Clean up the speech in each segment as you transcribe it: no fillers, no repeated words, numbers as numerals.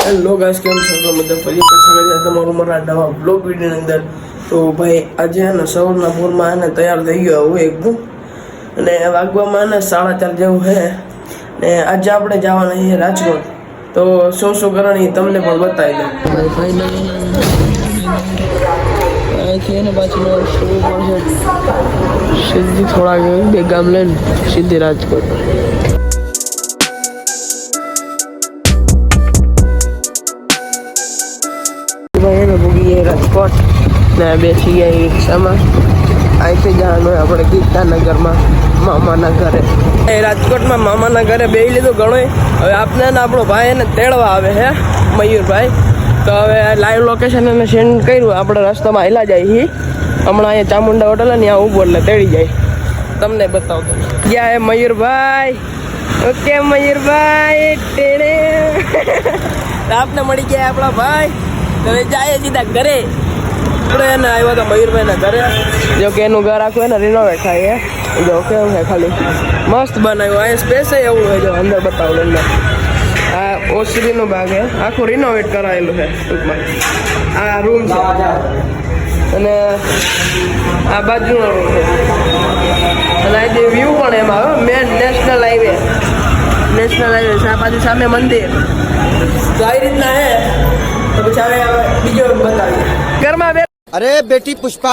Hello guys, કેમ છો? તો મતલબ ફરી પાછા કર્યા તમારું મારા નવા બ્લોગ વિડીયોની અંદર. તો ભાઈ આજે ને સવારના પૂરમાં એને તૈયાર થઈ ગયો હું એકદમ, અને વાગવામાં ને 4:30 જેવું છે. ને આજે આપણે જવાના છીએ રાજકોટ. તો શું શું કરવાની તમને પણ બતાવી દઉં. અહીંથી પાછું સીધી થોડાક બે ગામ લઈને સીધી રાજકોટ. રાજકોટ ને બેસી ગયા રિક્ષામાં. અહીંથી જવાનું આપણે ગીતાનગરમાં મામાના ઘરે. રાજકોટમાં મામાના ઘરે બેસી લીધું ઘણું. હવે આપણે ને આપણો ભાઈ એને તેડવા આવે છે, મયુરભાઈ. તો હવે લાઈવ લોકેશન એને સેન્ડ કર્યું. આપણે રસ્તામાં હેલા જાય છીએ. હમણાં અહીંયા ચામુંડા હોટલ ને ત્યાં ઊભો એટલે તેડી જાય. તમને બતાવતો ક્યાં હે મયુરભાઈ. ઓકે મયુરભાઈ તેડે આપને મળી ગયા આપણા ભાઈ. હવે જાય સીધા ઘરે. આપણે એને આવ્યા હતા મયુરભાઈના ઘરે. જો કે એનું ઘર આખું એને રિનોવેટ થાય છે. જો કેવું છે, ખાલી મસ્ત બનાવ્યું. અહીંયા સ્પેસ એવું હોય. જો અંદર બતાવું અંદર આ ઓસરીનો ભાગ છે, આખું રિનોવેટ કરાયેલું છે ટૂંકમાં. આ રૂમ છે અને આ બાજુનો રૂમ છે. અને આ જે વ્યૂ પણ એમાં આવે મેન નેશનલ હાઈવે છે. આ બાજુ સામે મંદિર. તો આવી રીતના હે. તો પછી હવે બીજો બતાવીએ ઘરમાં. अरे बेटी पुष्पा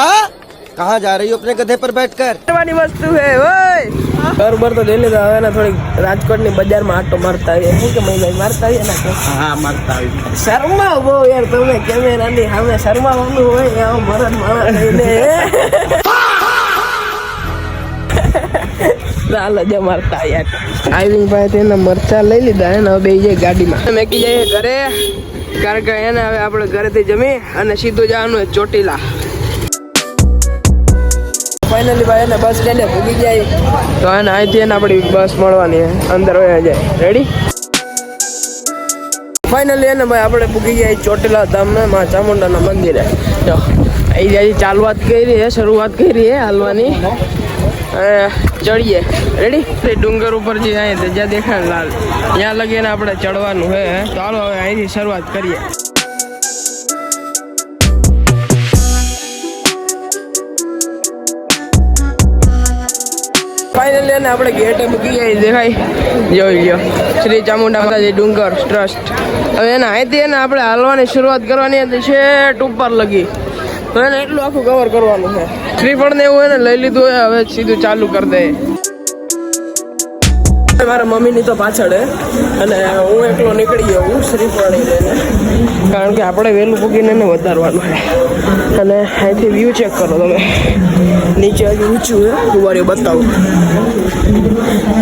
कहाँ जा रही हो अपने गधे पर बैठकर? કરવાની વસ્તુ હે ઓય. બરોબર તો લઈ લીધા. હવે થોડીક રાજકોટની બજારમાં આટો મારતા આવીએ. શું કે મહિલા મારતા આવીએ ને? हाँ मारता हूँ। શર્મા બહુ યાર તમે કેમેરાની સામે શર્માવાનું હોય. આવું ભરત માણસ લઈને ચાલો જ મારતા યાર. આવી ભાઈ તેને મરચા લઈ લીધા ને હવે બેસી જાય ગાડીમાં. મેકી જઈએ ઘરે, કારણ કે એને હવે આપણે ઘરેથી જમી અને સીધું જવાનું ચોટીલા. ફાઇનલી ભાઈ એને બસ સ્ટેન્ડે ભૂગી જાય. તો એને અહીંથી એને આપણી બસ મળવાની અંદર વયા જાય. રેડી? ફાઇનલી એને ભાઈ આપણે ભૂગી જાય ચોટીલા ધામને માં ચામુંડાના મંદિરે. જો અહીં જાય ચાલવાત કરી છે, શરૂઆત કરી છે હાલવાની. ચડીએ. રેડી? ડુંગર ઉપર જે અહીંયા જ્યાં દેખાય લાલ, ત્યાં લગીને આપણે ચડવાનું છે. ચાલો હવે અહીંથી શરૂઆત કરીએ. ફાઇનલી એને આપણે ગેટે મૂકી જાય. દેખાય? જોઈ લો શ્રી ચામુંડા માતાજી ડુંગર ટ્રસ્ટ. હવે એને અહીંથી એને આપણે હાલવાની શરૂઆત કરવાની હતી છેટ ઉપર લગી. તો એને એટલું આખું કવર કરવાનું છે. શ્રીફળ ને એવું એને લઈ લીધું હોય. હવે સીધું ચાલુ કરી દે. મારા મમ્મીની તો પાછળ હે અને હું એકલો નીકળી ગયો હું શ્રીફળ લઈને, કારણ કે આપણે વહેલું પૂગીને એને વધારવાનું છે. અને અહીંથી વ્યૂ ચેક કરો તમે. નીચે હજી ઊંચું છે. કુવારીઓ બતાવું,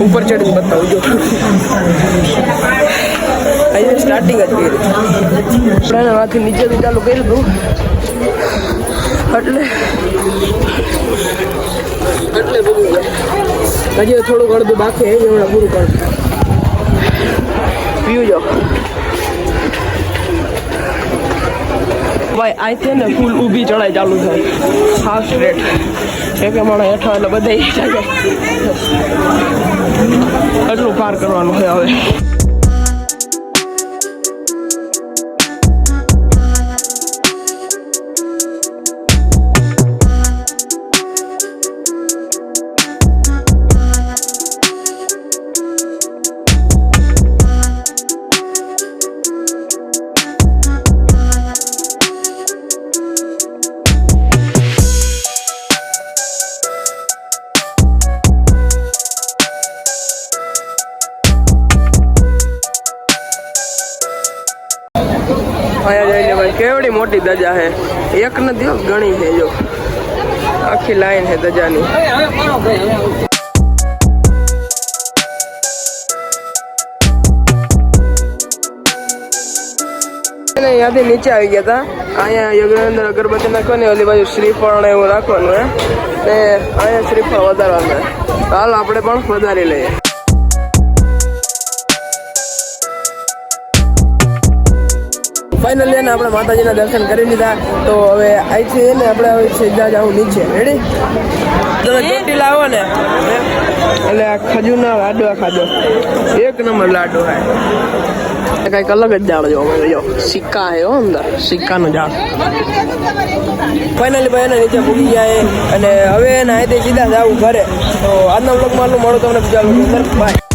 ઉપર ચડીને બતાવું. જો અહીં સ્ટાર્ટિંગ જ કરી. આપણે આથી નીચેથી ચાલુ કર્યું હતું એટલે બધું હજી થોડુંક અડધું બાકી છે. હમણાં પૂરું કર વ્યૂ જો ભાઈ. અહીંથી ને ફૂલ ઊભી ચડાઈ ચાલુ થાય હાફ સ્ટ્રેટ. એક માણસ હેઠો એટલે બધા એટલું પાર કરવાનું છે હવે. અહીંયા જઈને ભાઈ કેવડી મોટી ધજા છે. એક નથી, ઘણી છે. જો આખી લાઈન છે ધજાની. ત્યાંથી નીચે આવી ગયા હતા. અહીંયા યોગેન્દ્ર અગરબત્તી નાખવાની, ઓલી બાજુ શ્રીફળ ને એવું રાખવાનું હે. ને અહીંયા શ્રીફળ વધારવાનું. હાલ આપણે પણ વધારી લઈએ. ફાઇનલી એને આપણે માતાજીના દર્શન કરી લીધા. તો હવે અહીંથી એને આપણે હવે સીધા જાઉં નીચે. રેડી? તમે ચોટીલા આવો ને એટલે આ ખજૂરના લાડવા ખાધો. એક નંબર લાડુ ખાય. કંઈક અલગ જ ઝાડ જોવા મળે જો સિક્કા હે હો અંદર સિક્કાનું ઝાડ ફાઇનલી ભાઈ એને નીચે પૂગી જાય અને હવે એને અહીંથી સીધા જવું ઘરે તો આજના બ્લોગમાં આટલું મળો તમને બીજા બ્લોગ અંદર બાય